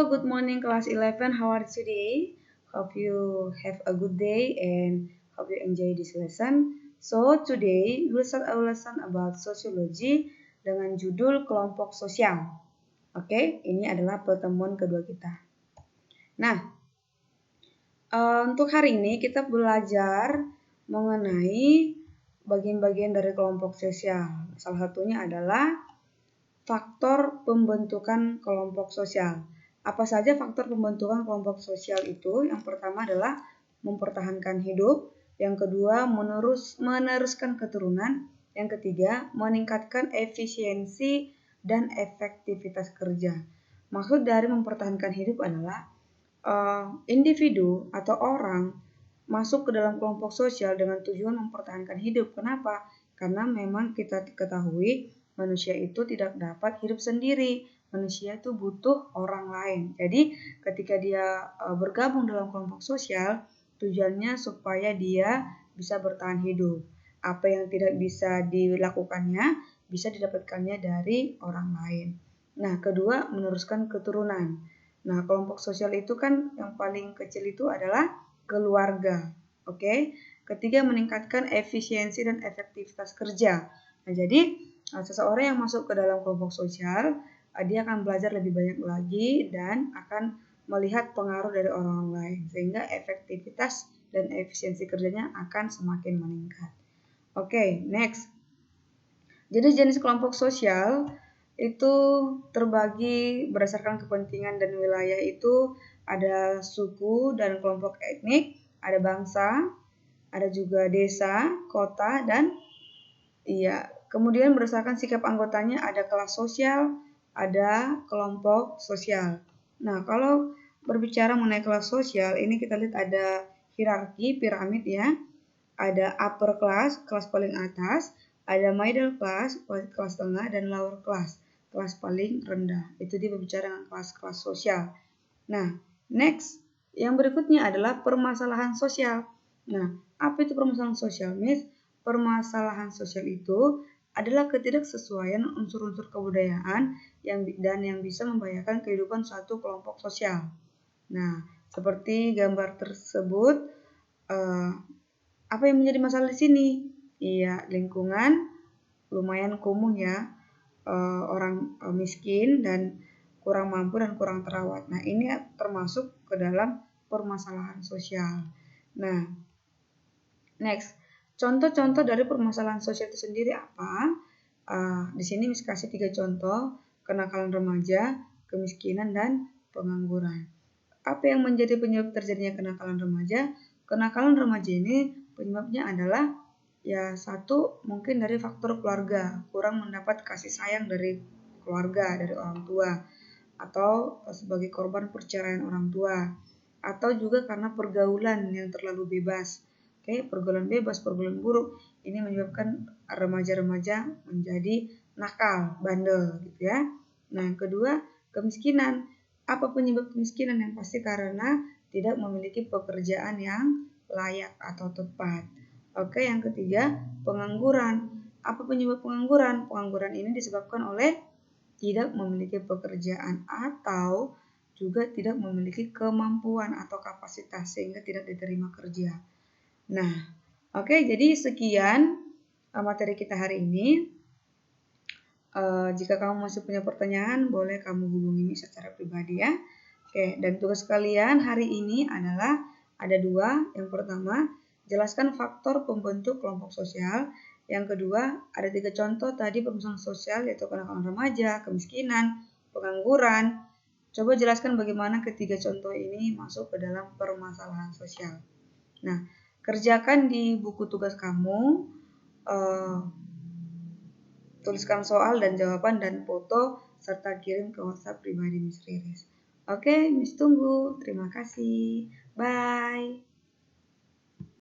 Good morning class 11. How are you today? Hope you have a good day and hope you enjoy this lesson. So today we'll start our lesson about sociology dengan judul kelompok sosial. Oke, ini adalah pertemuan kedua kita. Nah, untuk hari ini kita belajar mengenai bagian-bagian dari kelompok sosial. Salah satunya adalah faktor pembentukan kelompok sosial. Apa saja faktor pembentukan kelompok sosial itu? Yang pertama adalah mempertahankan hidup, yang kedua meneruskan keturunan, yang ketiga meningkatkan efisiensi dan efektivitas kerja. Maksud dari mempertahankan hidup adalah individu atau orang masuk ke dalam kelompok sosial dengan tujuan mempertahankan hidup. Kenapa? Karena memang kita ketahui manusia itu tidak dapat hidup sendiri. Manusia itu butuh orang lain. Jadi ketika dia bergabung dalam kelompok sosial, tujuannya supaya dia bisa bertahan hidup. Apa yang tidak bisa dilakukannya, bisa didapatkannya dari orang lain. Nah, kedua, meneruskan keturunan. Nah, kelompok sosial itu kan yang paling kecil itu adalah keluarga. Oke. Ketiga, meningkatkan efisiensi dan efektivitas kerja. Nah, jadi seseorang yang masuk ke dalam kelompok sosial, dia akan belajar lebih banyak lagi dan akan melihat pengaruh dari orang lain sehingga efektivitas dan efisiensi kerjanya akan semakin meningkat. Oke, next. Jenis-jenis kelompok sosial itu terbagi berdasarkan kepentingan dan wilayah. Itu ada suku dan kelompok etnik, ada bangsa, ada juga desa, kota, dan kemudian berdasarkan sikap anggotanya ada kelas sosial, ada kelompok sosial. Nah, kalau berbicara mengenai kelas sosial, ini kita lihat ada hierarki, piramid ya. Ada upper class, kelas paling atas, ada middle class, kelas tengah, dan lower class, kelas paling rendah. Itu dia berbicara dengan kelas-kelas sosial. Nah, next, yang berikutnya adalah permasalahan sosial. Nah, apa itu permasalahan sosial, Miss? Permasalahan sosial itu adalah ketidaksesuaian unsur-unsur kebudayaan yang bisa membahayakan kehidupan suatu kelompok sosial. Nah, seperti gambar tersebut, apa yang menjadi masalah di sini? Iya, lingkungan lumayan kumuh ya, orang miskin dan kurang mampu dan kurang terawat. Nah, ini termasuk ke dalam permasalahan sosial. Nah, next. Contoh-contoh dari permasalahan sosial itu sendiri apa? Di sini Miss kasih 3 contoh, kenakalan remaja, kemiskinan, dan pengangguran. Apa yang menjadi penyebab terjadinya kenakalan remaja? Kenakalan remaja ini penyebabnya adalah satu mungkin dari faktor keluarga, kurang mendapat kasih sayang dari keluarga, dari orang tua, atau sebagai korban perceraian orang tua, atau juga karena pergaulan yang terlalu bebas. Pergaulan bebas, pergaulan buruk, ini menyebabkan remaja-remaja menjadi nakal, bandel gitu ya. Nah, yang kedua, kemiskinan. Apa penyebab kemiskinan? Yang pasti karena tidak memiliki pekerjaan yang layak atau tepat. Yang ketiga, pengangguran. Apa penyebab pengangguran? Pengangguran ini disebabkan oleh tidak memiliki pekerjaan atau juga tidak memiliki kemampuan atau kapasitas sehingga tidak diterima kerja. Nah, jadi sekian materi kita hari ini. Jika kamu masih punya pertanyaan, boleh kamu hubungi secara pribadi ya. Dan tugas kalian hari ini adalah ada 2. Yang pertama, jelaskan faktor pembentuk kelompok sosial. Yang kedua, ada 3 contoh tadi permasalahan sosial, yaitu kenakalan remaja, kemiskinan, pengangguran. Coba jelaskan bagaimana ketiga contoh ini masuk ke dalam permasalahan sosial. Nah, kerjakan di buku tugas kamu, tuliskan soal dan jawaban dan foto, serta kirim ke WhatsApp pribadi Miss Riris. Miss tunggu. Terima kasih. Bye.